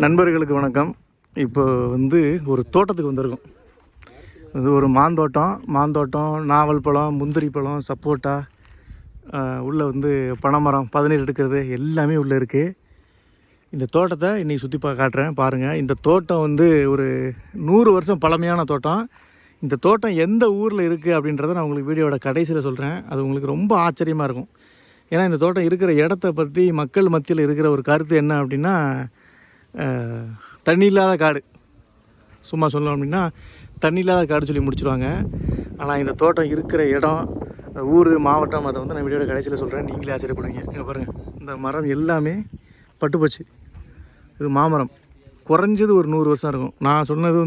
நண்பர்களுக்கு வணக்கம். இப்போ ஒரு தோட்டத்துக்கு வந்திருக்கோம். இது ஒரு மாந்தோட்டம், நாவல் பழம், முந்திரி பழம், சப்போட்டா, உள்ளே பனைமரம், பதநீர் எடுக்கிறது எல்லாமே உள்ளே இருக்குது. இந்த தோட்டத்தை இன்றைக்கி சுற்றி காட்டுறேன் பாருங்கள். இந்த தோட்டம் ஒரு 100 வருஷம் பழமையான தோட்டம். இந்த தோட்டம் எந்த ஊரில் இருக்குது அப்படின்றத நான் உங்களுக்கு வீடியோட கடைசியில் சொல்கிறேன். அது உங்களுக்கு ரொம்ப ஆச்சரியமாக இருக்கும். ஏன்னா இந்த தோட்டம் இருக்கிற இடத்த பற்றி மக்கள் மத்தியில் இருக்கிற ஒரு கருத்து என்ன அப்படின்னா, தண்ணி இல்லாத காடு. சும்மா சொல்லணும் அப்படின்னா தண்ணி இல்லாத காடு சொல்லி முடிச்சுருவாங்க. ஆனால் இந்த தோட்டம் இருக்கிற இடம், ஊர், மாவட்டம், அதை நான் வீடியோட கடைசியில் சொல்கிறேன். நீங்களே ஆச்சரியப்படுவீங்க. இங்கே பாருங்கள், இந்த மரம் எல்லாமே பட்டுப்போச்சு. இது மாமரம். குறைஞ்சது ஒரு 100 வருஷம் இருக்கும். நான் சொன்னது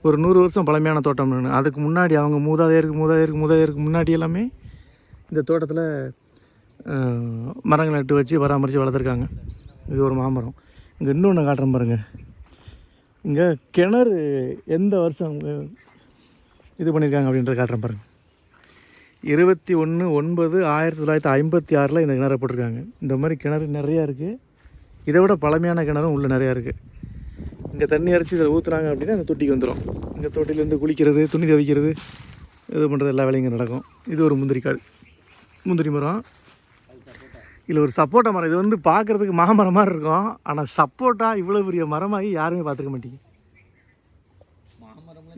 ஒரு 100 வருஷம் பழமையான தோட்டம். அதுக்கு முன்னாடி அவங்க மூதாதையருக்கு முன்னாடி எல்லாமே இந்த தோட்டத்தில் மரங்களை நட்டு வச்சு பராமரித்து வளர்த்துருக்காங்க. இது ஒரு மாமரம். இங்கே இன்னொன்று காட்டுறேன் பாருங்கள். இங்கே கிணறு எந்த வருஷம் இது பண்ணியிருக்காங்க அப்படின்றத காட்டுறேன் பாருங்கள். 21/9/1956 இந்த கிணறை போட்டிருக்காங்க. இந்த மாதிரி கிணறு நிறையா இருக்குது. இதை விட பழமையான கிணறும் உள்ளே நிறையா இருக்குது. இங்கே தண்ணி அரைச்சி இதில் ஊற்றுறாங்க அப்படின்னா அந்த தொட்டிக்கு வந்துடும். இங்கே தொட்டிலேருந்து குளிக்கிறது, துணி துவைக்கிறது, இது பண்ணுறது எல்லா வேலையும் இங்கே நடக்கும். இது ஒரு முந்திரி மரம். இதில் ஒரு சப்போட்டா மரம். இது பார்க்குறதுக்கு மாமரம் மாதிரி இருக்கும். ஆனால் சப்போட்டா இவ்வளோ பெரிய மரமாகி யாருமே பார்த்துக்க மாட்டீங்க.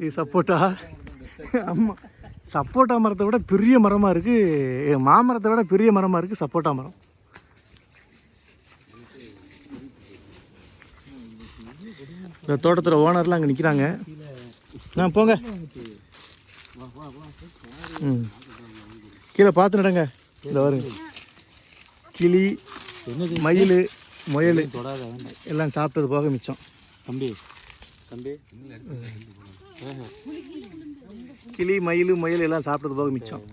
இது சப்போட்டா. ஆமாம், சப்போட்டா மரத்தை விட பெரிய மரமாக இருக்குது. மாமரத்தை விட பெரிய மரமாக இருக்குது சப்போட்டா மரம். இந்த தோட்டத்தில் ஓனர்லாம் அங்கே நிற்கிறாங்க. போங்க. கீழே பார்த்து நடங்க. இந்த வருங்க, கிளி, மயில், முயல் எல்லாம் சாப்பிட்டது போக மிச்சம். கிளி, மயில், முயல் எல்லாம் சாப்பிட்டது போக மிச்சம்.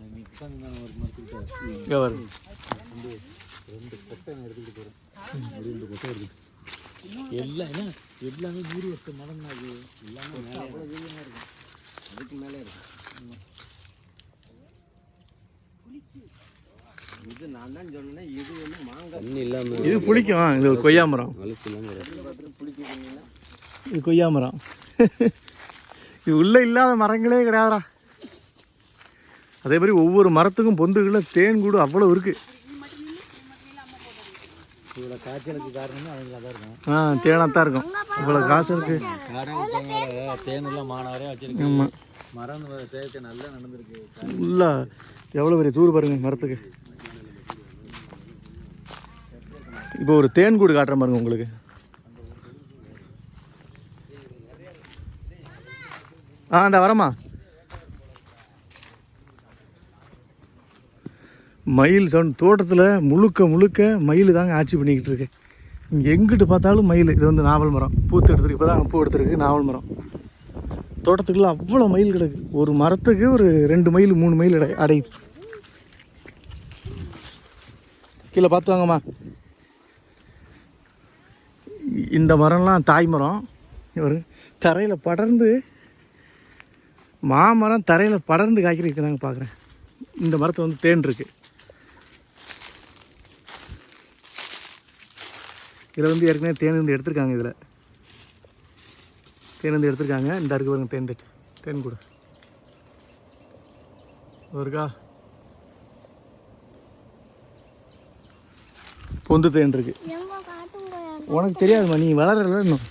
எல்லாமே 100 வருஷம் மரம் தான். அது எல்லாமே அதுக்கு மேலே இருக்கு. இது நான் தான் சொன்னேன். இது மாங்காய் இல்லாமல் இது புளிக்கும். இது ஒரு கொய்யா மரம். இது கொய்யா மரம். இது உள்ளே இல்லாத மரங்களே கிடையாதுடா. அதே மாதிரி ஒவ்வொரு மரத்துக்கும் பொந்துகளில் தேன் கூடு அவ்வளோ இருக்குது. இவ்வளோ காய்ச்சலுக்கு காரணமே அவங்களா தான் இருக்கும். தேனாக இருக்கும். இவ்வளோ காய்ச்சலுக்கு தேனெல்லாம் மானாரே வச்சிருக்கு. ஆமாம், மரம் சேர்த்து நல்லா நடந்திருக்கு. இல்லை எவ்வளோ பெரிய தூர் பாருங்க மரத்துக்கு. இப்போ ஒரு தேன் கூடு காட்டுற பாருங்க உங்களுக்கு. அந்த வரமா மயில் சவுண்ட். தோட்டத்தில் முழுக்க மயில் தாங்க ஆட்சி பண்ணிக்கிட்டு இருக்கு. இங்கே எங்கிட்டு பார்த்தாலும் மயில். இது நாவல் மரம் பூத்து எடுத்துருக்கு. இப்போ தான் பூ எடுத்துருக்கு. நாவல் மரம். தோட்டத்துக்குள்ள அவ்வளோ மயில் கிடக்கு. ஒரு மரத்துக்கு ஒரு 2 மயில் 3 மயில் அடையுது. கீழே பார்த்து வாங்கம்மா. இந்த மரம்லாம் தாய் மரம். ஒரு தரையில் படர்ந்து, மாமரம் தரையில் படர்ந்து காய்க்கிறதுக்கு தாங்க பார்க்குறேன். இந்த மரத்தை தேன் இருக்குது. இதில் ஏற்கனவே தேன் எடுத்திருக்காங்க. இதில் தேன் எடுத்திருக்காங்க. இந்த இருக்கு பாருங்க தேன் கூட இருக்கா. பொந்து தேன் இருக்கு. உனக்கு தெரியாதுமா, நீ வளரல இன்னும்.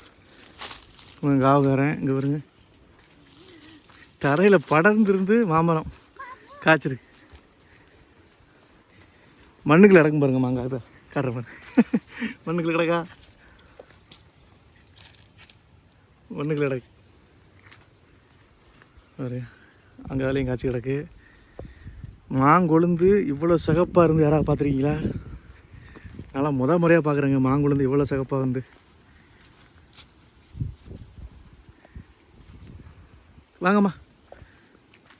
உனக்கு ஆவுகாரன் இங்கே பாருங்க. தரையில் படர்ந்துருந்து மாமரம் காய்ச்சிருக்கு. மண்ணுக்குள்ள கிடக்கும் பாருங்க மாங்காய். இப்போ காட்டுற பாருங்க. மண்ணுக்குள்ள கிடக்கா. மண்ணுக்குள்ள கிடக்கு பாரு. அங்கே வேலையும் காய்ச்சி கிடக்கு. மாங்கொழுந்து இவ்வளோ சிகப்பாக இருந்து யாராவது பார்த்துருக்கீங்களா? நல்லா முறையாக பார்க்குறேங்க. மாங்கொழுந்து இவ்வளோ சிகப்பாக வாங்கம்மா,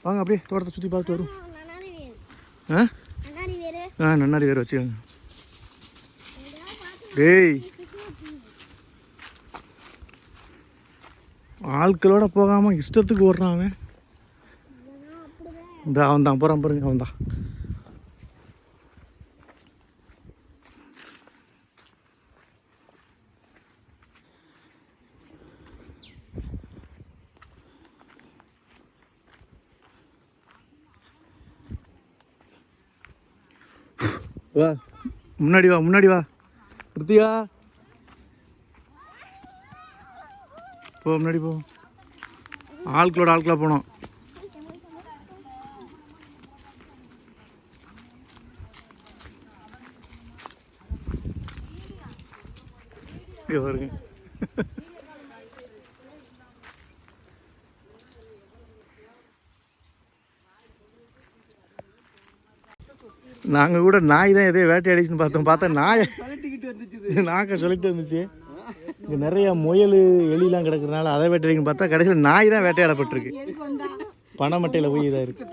வாங்க அப்படியே தோட்டத்தை சுற்றி பார்த்துட்டு வரும். நன்னாரி வேறு வச்சுக்கோங்க. டேய், ஆட்களோட போகாமல் இஷ்டத்துக்கு ஓடுறான் அவன். இந்த அவன் தான் போகிறான் பாருங்க. அவன் தான். வா முன்னாடி வா முன்னாடி வா கிருத்திகா போ முன்னாடி போ. ஆட்களா போனோம். பாருங்க நாங்கள் கூட நாய் தான் எதையோ வேட்டையாடிச்சுன்னு பார்த்தா நாயை நாக்க சொல்லிட்டு வந்துச்சு. இங்கே நிறைய முயல் எலிலாம் கிடக்குறதுனால அதை வேட்டையாடின்னு பார்த்தா கடைசியில் நாய் தான் வேட்டையாடப்பட்டிருக்கு. பனைமட்டையில் போய் இதாக இருக்கு.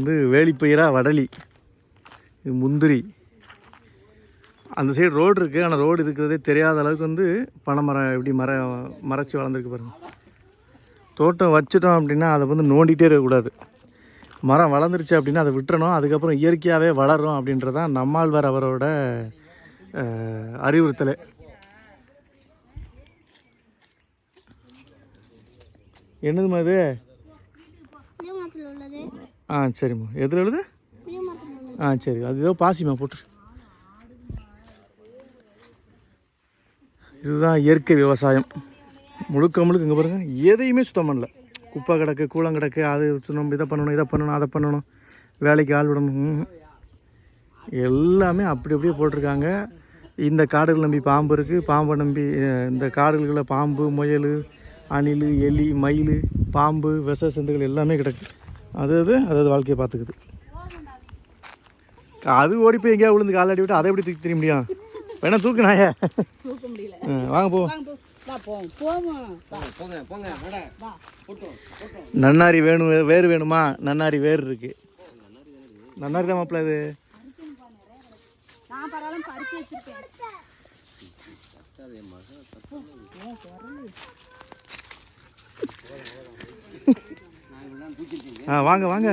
இது வேலிப்பயிரா வடலி, இது முந்திரி. அந்த சைடு ரோடு இருக்குது, ஆனால் ரோடு இருக்கிறதே தெரியாத அளவுக்கு வந்து பனைமரம் எப்படி மறைச்சி வளர்ந்துருக்கு பாருங்கள். தோட்டம் வச்சுட்டோம் அப்படின்னா அதை வந்து நோண்டிகிட்டே இருக்கக்கூடாது. மரம் வளர்ந்துருச்சு அப்படின்னா அதை விட்டுறணும். அதுக்கப்புறம் இயற்கையாகவே வளரும் அப்படின்றதான் நம்மாழ்வார் அவரோட அறிவுறுத்தல். என்னதுமா இது? ஆ சரிம்மா. எதில் எழுது? ஆ சரி, அது ஏதோ பாசிமா போட்டு. இதுதான் இயற்கை விவசாயம். முழுக்க இங்கே பாருங்கள், எதையுமே சுத்தம் பண்ணல. குப்பை கிடக்கு, கூளம் கிடக்கு, அது சுத்தம், இதை பண்ணணும் அதை பண்ணணும், வேலைக்கு ஆள் விடணும், எல்லாமே அப்படியே போட்டிருக்காங்க. இந்த காடுகள் நம்பி பாம்பு இருக்குது, பாம்பை நம்பி இந்த காடுகளில் பாம்பு, முயல், அணில், எலி, மயில், பாம்பு, விஷ சந்துகள் எல்லாமே கிடக்கு. அது வாழ்க்கையை பார்த்துக்குது. அது ஓடி போய் எங்கேயா விழுந்து காலாடி விட்டு அதை எப்படி தூக்கி தெரிய முடியும்? வேணா தூக்குனாயே. வாங்க போ. நன்னாரி வேறு வேணுமா? நன்னாரி வேறு இருக்கு. நன்னாரி தான் மாப்பிள்ள. இது வாங்க வாங்க,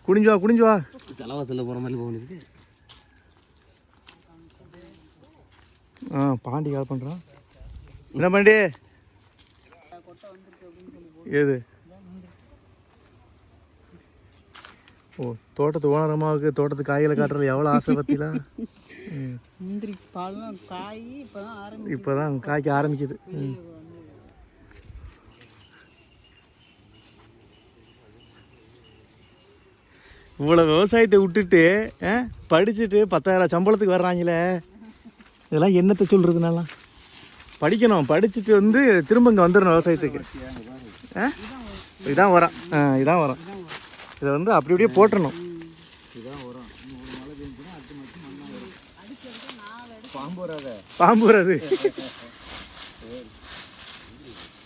குனிஞ்சு வா. தலைவாசல்ல போகிற மாதிரி போகுது. பாண்டி கால் பண்ணுறான். என்ன பாண்டி? ஏது? ஓ, தோட்டத்து ஓனரமாவுக்கு தோட்டத்து காய்களை காட்டுறது எவ்வளோ ஆசை பற்றில. முந்திரி பழம் காய் இப்போதான் காய்க்க ஆரம்பிக்குது. இவ்வளோ விவசாயத்தை விட்டுட்டு படிச்சுட்டு 10,000 சம்பளத்துக்கு வர்றாங்களே, இதெல்லாம் என்னத்தை சொல்கிறதுனாலாம்? படிக்கணும், படிச்சுட்டு வந்து திரும்ப இங்கே வந்துடணும் விவசாயத்துக்கு. இதான் வரும். இதான் வரும். இதை வந்து அப்படியே போட்டுடணும். பாம்பு வராது.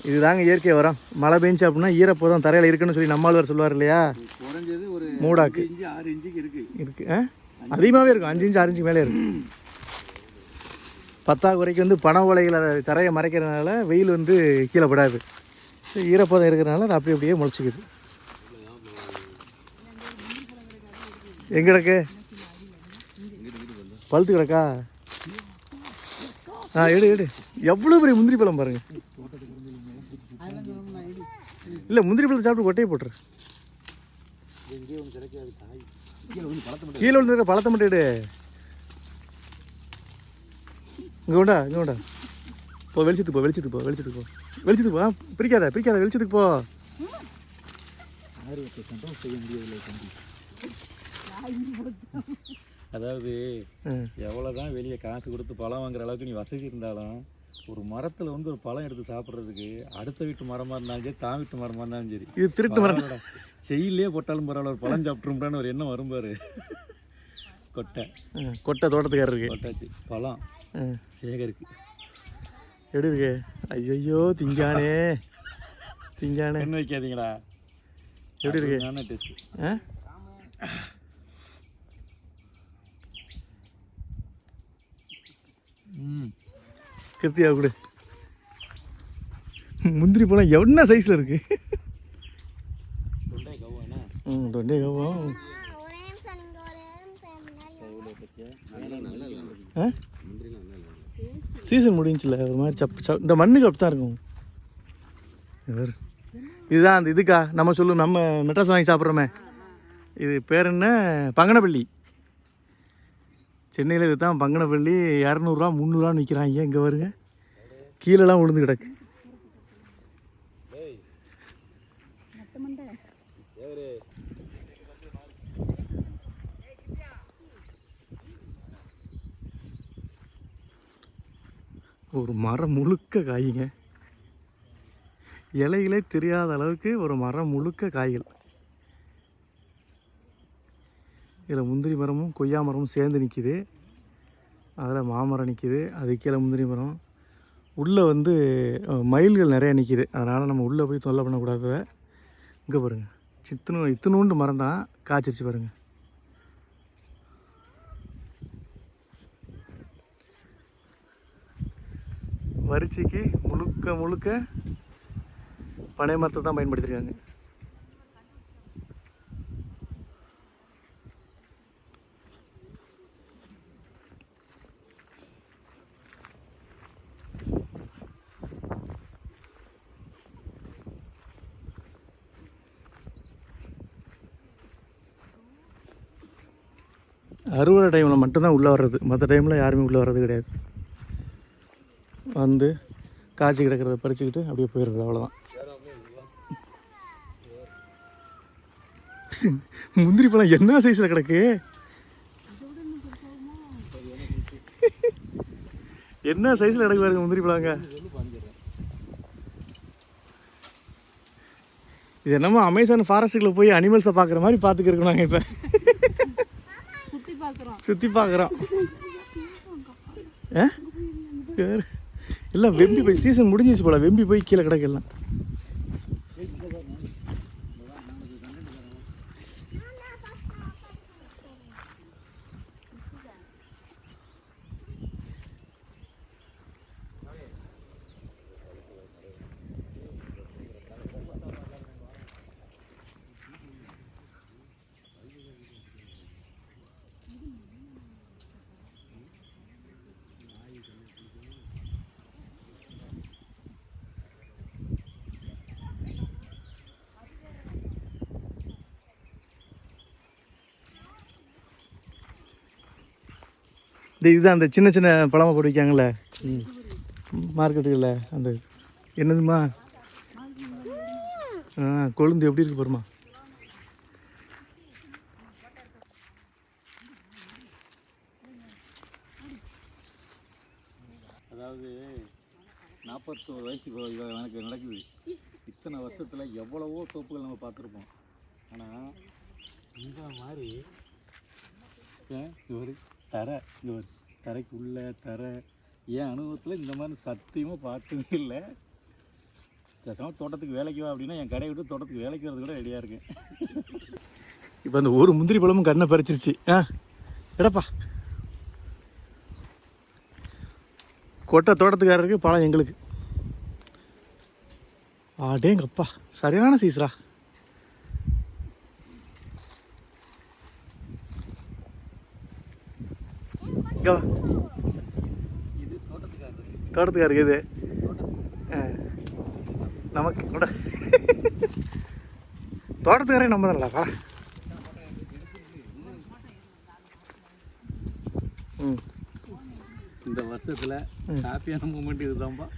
இதுதாங்க இயற்கை வரும். மழை பெஞ்சு அப்படின்னா ஈரப்போதான் தரையில் இருக்குன்னு சொல்லி நம்மாழ்வார் சொல்லுவார் இல்லையா? மூடாக்கு இருக்கு. அதிகமாகவே இருக்கும். 5 இன்ச்சு 6 இன்ச்சு மேலே இருக்கும். பத்தாக்குறைக்கு வந்து பனை ஓலைகளை தரையை மறைக்கிறதுனால வெயில் வந்து கீழே படாது. ஈரப்பதம் இருக்கிறதுனால அது அப்படியே முளைச்சிக்குது. எங்கே கிடக்கு? பழுத்து கிடக்கா? எடு. எவ்வளோ பெரிய முந்திரி பழம் பாருங்க. இல்லை, முந்திரி பழத்தை சாப்பிட்டு கொட்டையை போட்டுரு. கீழே விழுந்துருக்க பழத்தை மட்டும் எடு. இங்கே வேண்டா போ. வெளிச்சத்துக்கு போ. பிரிக்காத வெளிச்சத்துக்கு போ. அதாவது எவ்வளோதான் வெளியே காசு கொடுத்து பழம் வாங்குற அளவுக்கு நீ வசதி இருந்தாலும் ஒரு மரத்தில் வந்து ஒரு பழம் எடுத்து சாப்பிட்றதுக்கு அடுத்த வீட்டு மரமாக இருந்தாலும் சரி, தான் வீட்டு மரமாக இருந்தாலும் சரி, இது திருட்டு மரம். செய்யிலே போட்டாலும் பரவாயில்ல, ஒரு பழம் சாப்பிட்ரும்டான்னு ஒரு எண்ணம் வரும்பாரு. கொட்டை தோட்டத்துக்காரருக்கு கொட்டாச்சு பழம் சேகருக்கு எப்படி இருக்கு? ஐயோ திங்கானே என்ன வைக்காதீங்களா? எப்படி இருக்கு? டேஸ்ட். கிருத்தியா கூட முந்திரி பழம் என்ன சைஸில் இருக்கு? தொண்டை கவ்வாம். சீசன் முடிஞ்சில்ல, ஒரு மாதிரி இந்த மண்ணுக்கு அப்படி தான் இருக்கும். இதுதான் அந்த இதுக்கா நம்ம சொல்லுவோம், நம்ம மெட்ராஸ் வாங்கி சாப்பிட்றோமே, இது பேர் என்ன, பங்கனப்பள்ளி. சென்னையில் இது தான் பங்கனப்பள்ளி. 200 300 விற்கிறாங்க. இங்கே வருங்க, கீழெல்லாம் விழுந்து கிடக்கு. ஒரு மரம் முழுக்க காய்ங்க, இலைகளே தெரியாத அளவுக்கு ஒரு மரம் முழுக்க காய்கள். இதில் முந்திரி மரமும் கொய்யா மரமும் சேர்ந்து நிற்கிது. அதில் மாமரம் நிற்கிது, அது கீழே முந்திரி மரம். உள்ளே வந்து மயில்கள் நிறையா நிற்கிது, அதனால் நம்ம உள்ளே போய் தொல்லை பண்ணக்கூடாது. இங்கே பாருங்கள், இத்தினூண்டு மரம் தான் காய்ச்சிருச்சு பாருங்கள். வரிச்சிக்கு முழுக்க முழுக்க பனை மரத்தை தான் பயன்படுத்தியிருக்காங்க. அறுவடை டைமில் மட்டும்தான் உள்ளே வர்றது, மற்ற டைமில் யாருமே உள்ளே வர்றது கிடையாது. வந்து காய்ச்சி கிடக்கிறத பறிச்சுக்கிட்டு அப்படியே போயிடுறது, அவ்வளோதான். முந்திரி பழம் என்ன சைஸில் கிடக்கு, என்ன சைஸில் கிடக்கு பாருங்க முந்திரி பழங்க. இது என்னமோ அமேசான் ஃபாரஸ்ட்டுக்குள்ள போய் அனிமல்ஸை பார்க்குற மாதிரி பார்த்துக்கிருக்கோம் நாங்கள். இப்போ சுற்றி பார்க்குறோம். எல்லாம் வெம்பி போய் சீசன் முடிஞ்சிச்சு போல, வெம்பி போய் கீழே கிடக்கு எல்லாம். இதுதான் அந்த சின்ன சின்ன பழமாக போட்டு வைக்காங்கள்ல மார்க்கெட்டுகளில், அந்த என்னதுமா கொழுந்து எப்படி இருக்கு பாருமா. அதாவது 41 வயசு எனக்கு நடக்குது. இத்தனை வருஷத்தில் எவ்வளவோ தோப்புகள் நம்ம பார்த்துருப்போம். ஆனால் இந்த மாதிரி ஒரு தரை, இங்கே ஒரு தரைக்கு உள்ள தரை, என் அனுபவத்தில் இந்த மாதிரி சத்தியமாக பார்த்ததே இல்லை. பேசாமல் தோட்டத்துக்கு வேலைக்கு வா அப்படின்னா என் கடையை விட்டு தோட்டத்துக்கு வேலைக்கு வரது கூட ரெடியாக இருக்கேன். இப்போ அந்த ஒரு முந்திரி பழமும் கண்ணை பறிச்சிருச்சு. எடப்பா கொட்டை தோட்டத்துக்காரருக்கு, பழம் எங்களுக்கு. ஆடேங்கப்பா சரியான சீஸ்ரா. இது தோட்டத்துக்காருக்கு இது நமக்கு கூட தோட்டத்துக்காரே நம்ம தானேப்பா. இந்த வருஷத்தில் ஹாப்பியான மூமெண்ட் இதுதான்ப்பா.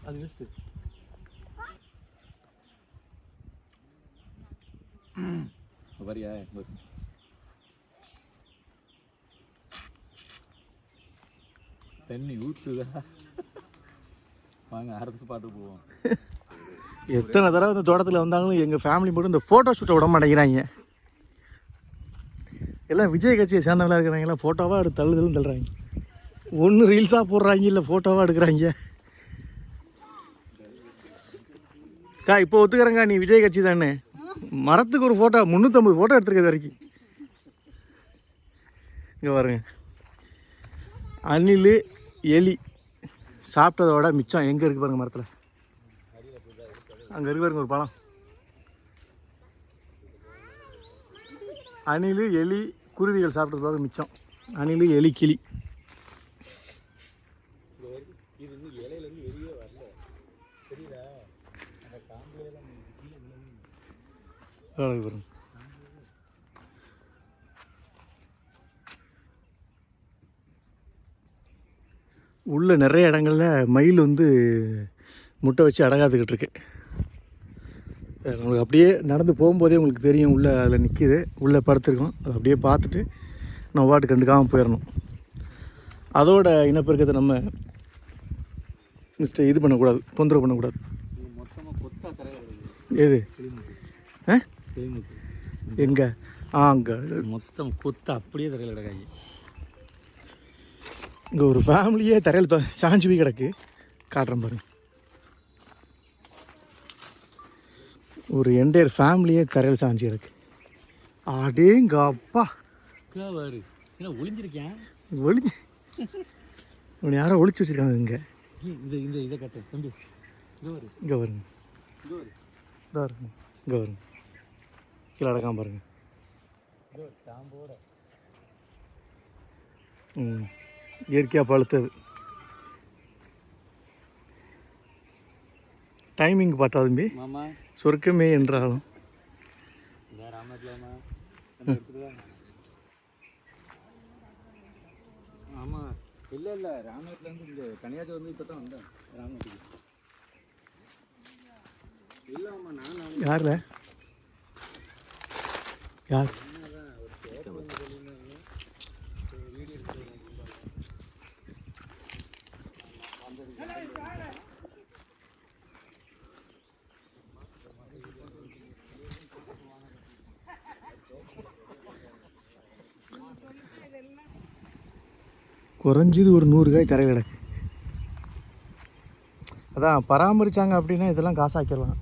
அது வேஸ்ட்டு. வரியா தண்ணி ஊற்றுதா? வாங்க அடுத்த பாட்டுக்கு போவோம். எத்தனை தடவை இந்த தோட்டத்தில் வந்தாலும் எங்கள் ஃபேமிலி மட்டும் இந்த ஃபோட்டோ ஷூட்டை விட மாட்டேங்கிறாங்க. எல்லாம் விஜய் கட்சியை சேர்ந்தவங்களாக இருக்கிறாங்கலாம், ஃபோட்டோவாக எடுத்து தள்ளுதலும் தள்ளுறாங்க. ஒன்று ரீல்ஸாக போடுறாங்க, இல்லை ஃபோட்டோவாக எடுக்கிறாங்க. இப்போ ஒத்துக்கிறேங்க, நீ விஜய் கட்சி தானே. மரத்துக்கு ஒரு ஃபோட்டோ 350 ஃபோட்டோ எடுத்துருக்கிறது வரைக்கும். இங்கே பாருங்க, அணில் எலி சாப்பிட்டதோட மிச்சம் எங்கே இருக்குது பாருங்கள் மரத்தில். அங்கே இருக்கு பாருங்க ஒரு பழம். அணில் எலி குருவிகள் சாப்பிட்டது போக மிச்சம். அணில் எலி கிளி. அழகு பாருங்க. உள்ள நிறைய இடங்கள்ல மயில் வந்து முட்டை வச்சு அடகாத்துக்கிட்டு இருக்கு. உங்களுக்கு அப்படியே நடந்து போகும்போதே உங்களுக்கு தெரியும், உள்ளே அதில் நிற்கிது, உள்ளே படுத்துருக்கோம். அதை அப்படியே பார்த்துட்டு நம்ம வாட்டு கண்டுக்காமல் போயிடணும். அதோட இனப்பெருக்கத்தை நம்ம இது பண்ணக்கூடாது, தொந்தரவு பண்ணக்கூடாது. மொத்தமாக கொத்தா தரையில் எது ஆ கிளிமுக்கு எங்கே அங்கே மொத்தம் கொத்தா அப்படியே தரையில் கிடக்காங்க. இங்கே ஒரு ஃபேமிலியே தரையில் சாஞ்சு போய் கிடக்கு. காட்டுறேன் பாருங்க. ஒரு என்டையர் ஃபேமிலியே தரையில் சாஞ்சு கிடக்கு. அடேங்க அப்பா, பாரு என்ன ஒளிஞ்சிருக்கேன். ஒளிஞ்சு இவனை யாரோ ஒளிச்சு வச்சுருக்காங்க. இங்கே இந்த இந்த இதை கட்டு தம்பி. இங்கே வருங்க, இதாக இருக்குங்க. இங்கே வருங்க, கீழே அடக்காம பாருங்க. இயற்கையாக பழுத்தது. டைமிங் பார்த்தா தம்பி மாமா சொர்க்கமே என்றாலும் ஆமாம் இல்லை இல்லை ராமநாட்டிலேருந்து இங்கே கன்னியாகுமரி வந்து இப்போ தான் வந்தேன் ராமநாட்டுக்கு. இல்லை ஆமாம் நான் யாரில் யார் குறைஞ்சது ஒரு 100 காய் தரையில் கிடக்கு. அதான் பராமரித்தாங்க அப்படின்னா இதெல்லாம் காசாக்கிடலாம்.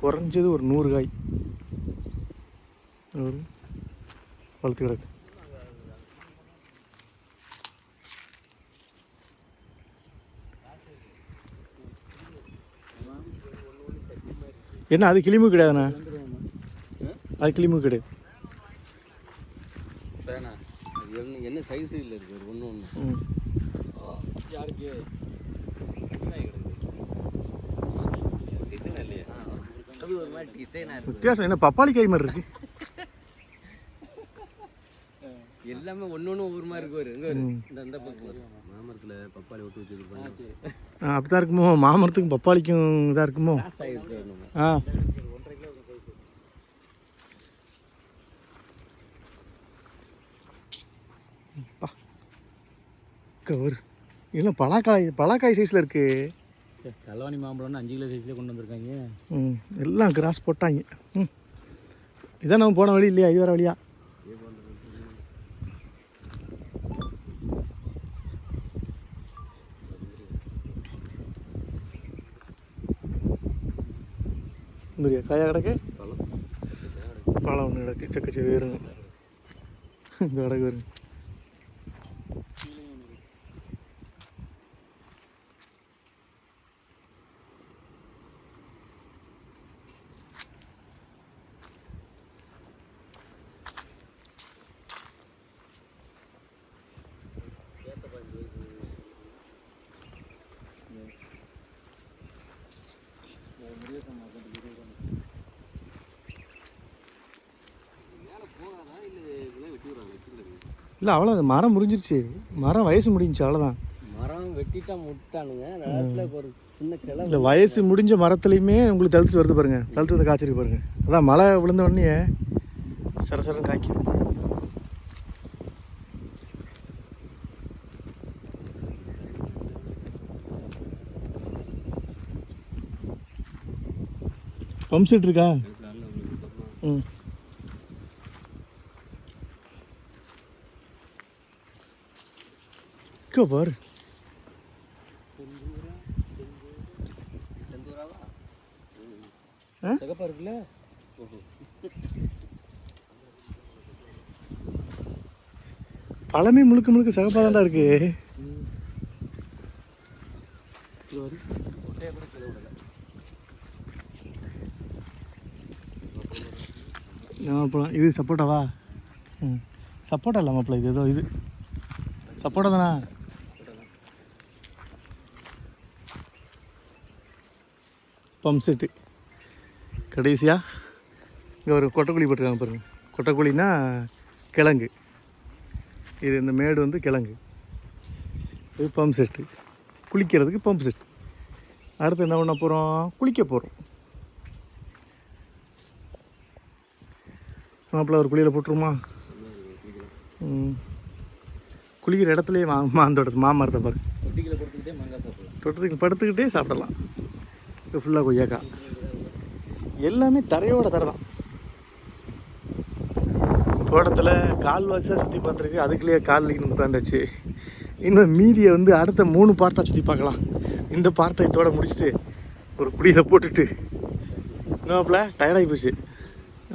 குறைஞ்சது ஒரு 100 காய் பழுத்து கிடக்கு. என்ன அது கிளிமு கிடையாதுண்ணா, அது கிளிமு கிடையாது. என்ன சைஸ் இல்லை இருக்கு ஒன்று ஒன்று யாருக்கு டிசைன் இல்லையா? அது ஒரு மாதிரி டிசைனாக இருக்குது. வித்தியாசம் என்ன, பப்பாளி காய் மாதிரி இருக்கு. எல்லாமே ஒன்று ஒன்று ஒவ்வொரு மாதிரி இருக்கு. இந்த மாமரத்தில் பப்பாளி ஒட்டு வச்சுருப்பாங்க. அப்படி தான் இருக்குமோ, மாமரத்துக்கும் பப்பாளிக்கும் இதாக இருக்குமோ. ஆ ஒரு இல்லை பலாக்காய் சைஸில் இருக்குது. கலவாணி மாம்பழம்னு 5 கிலோ சைஸ்லேயே கொண்டு வந்திருக்காங்க. எல்லாம் கிராஸ் போட்டாங்க. இதான் நம்ம போன வழி இல்லையா, இது வர வழியா? இந்த காயா கிடக்கு, பழம் ஒன்று கிடக்கு, சக்கச்சி வேறுங்க. இந்த கிடக்கு வருங்க. இல்லை அவ்வளோ, மரம் முறிஞ்சிருச்சு, மரம் வயசு முடிஞ்சிச்சு, அவ்வளோதான். மரம் வெட்டிட்டா முட்டானுங்க. லாஸ்ட்ல ஒரு சின்ன கிளை இல்லை வயசு முடிஞ்ச மரத்துலையுமே உங்களுக்கு தழுத்து வருது பாருங்க, தழுத்து வந்து காய்ச்சிருக்கு பாருங்க. அதான் மழை விழுந்த உடனே சரசரன்னு காய்க்குது. பம்ப் செட் இருக்கா? ம் பாரு. சிகப்பா இருக்குல்ல, பழமே முழுக்க முழுக்க சிகப்பாக தான்டா இருக்கு. மாப்பிளம் இது சப்போட்டாவா? சப்போட்டா இல்லை மாப்பிள, இது ஏதோ இது சப்போட்டா தானா? பம்ப் செட்டு கடைசியாக இங்கே ஒரு கொட்டைக்குழி போட்டிருக்காங்க பாருங்கள். கொட்டைக்குழின்னா கிழங்கு. இது இந்த மேடு வந்து கிழங்கு. இது பம்ப் செட்டு, குளிக்கிறதுக்கு பம்ப் செட். அடுத்து என்ன பண்ண போகிறோம்? குளிக்க போகிறோம். மாப்பிள்ள ஒரு குழியில் போட்டுருமா? குளிக்கிற இடத்துலையே மாந்தோட்டத்து மாமரத்தை பாரு. தொட்டத்துக்கு படுத்துக்கிட்டே சாப்பிடலாம். இது ஃபுல்லாக கொய்யாக்காய். எல்லாமே தரையோட தரை தான். தோட்டத்தில் கால்வாசியாக சுற்றி பார்த்துருக்கு. அதுக்குள்ளேயே கால் வலிக்கணும் உட்காந்தாச்சு. இன்னும் மீதியை வந்து அடுத்த 3 பார்ட்டாக சுற்றி பார்க்கலாம். இந்த பார்ட்டை இதோட முடிச்சுட்டு ஒரு குடியில் போட்டுட்டு இன்னும்ல டயர்டாகி போச்சு.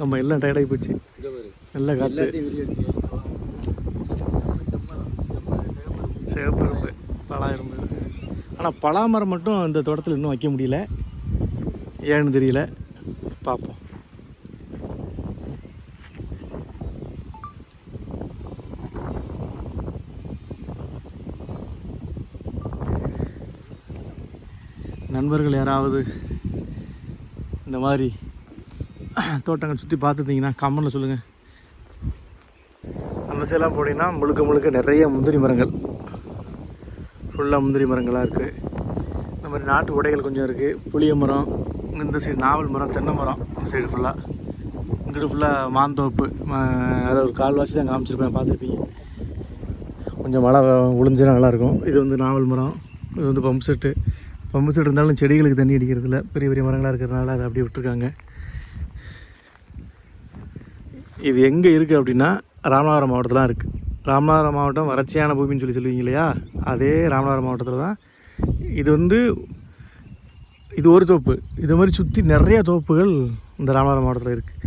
ஆமாம், எல்லாம் டயர்டாகி போச்சு. நல்லா காற்று. சிவப்பு இரும்பு, பலா இரும்பு. ஆனால் பலாமரம் மட்டும் இந்த தோட்டத்தில் இன்னும் வைக்க முடியல. ஏன்னு தெரியல, பார்ப்போம். நண்பர்கள் யாராவது இந்த மாதிரி தோட்டங்கள் சுற்றி பார்த்துருந்தீங்கன்னா கமெண்ட்டில் சொல்லுங்கள். அந்த சைடெலாம் போனீங்கன்னா முழுக்க முழுக்க நிறைய முந்திரி மரங்கள், ஃபுல்லாக முந்திரி மரங்களாக இருக்குது. இந்த மாதிரி நாட்டு உடைகள் கொஞ்சம் இருக்குது. புளிய மரம், இந்த சைடு நாவல் மரம், தென்னை மரம், இந்த சைடு ஃபுல்லாக. இங்கிட்டு ஃபுல்லாக மாந்தோப்பு. அதை ஒரு கால்வாசி தான் காமிச்சிருப்பேன், பார்த்துருப்பீங்க. கொஞ்சம் மழை விழுந்துச்சுன்னா நல்லாயிருக்கும். இது வந்து நாவல் மரம், இது வந்து பம்பு செட்டு. பம்பு செட் இருந்தாலும் செடிகளுக்கு தண்ணி அடிக்கிறதில்ல. பெரிய பெரிய மரங்களாக இருக்கிறதுனால அதை அப்படியே விட்டுருக்காங்க. இது எங்கே இருக்குது அப்படின்னா ராமநாதபுரம் மாவட்டத்தில் இருக்குது. ராமநாதபுரம் மாவட்டம் வறட்சியான பூமின்னு சொல்லுவீங்க இல்லையா, அதே ராமநாதபுரம் மாவட்டத்தில் தான் இது வந்து. இது ஒரு தோப்பு. இது மாதிரி சுற்றி நிறைய தோப்புகள் இந்த ராமநாதபுரம் மாவட்டத்தில் இருக்குது.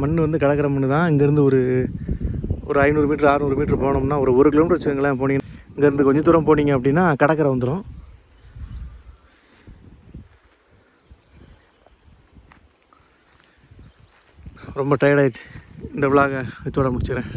மண் வந்து கடற்கரை மண் தான். இங்கேருந்து ஒரு 500 மீட்டர் 600 மீட்டர் போனோம்னா ஒரு 1 கிலோமீட்டர் வச்சுங்களேன். போனீங்கன்னா இங்கேருந்து கொஞ்சம் தூரம் போனீங்க அப்படின்னா கடற்கரை வந்துடும். ரொம்ப டயர்டாயிடுச்சு. இந்த விலாகை இதோட முடிச்சிடறேன்.